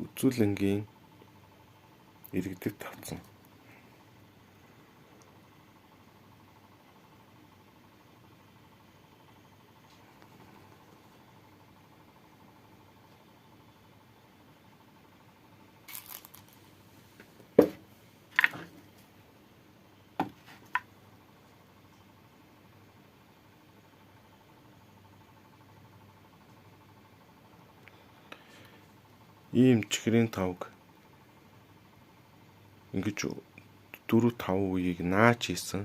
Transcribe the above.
үзүүлэнгийн иргэдэг тавцсан. Ийм чихрийн тавг ингэж 4-5 үеийг наач хийсэн.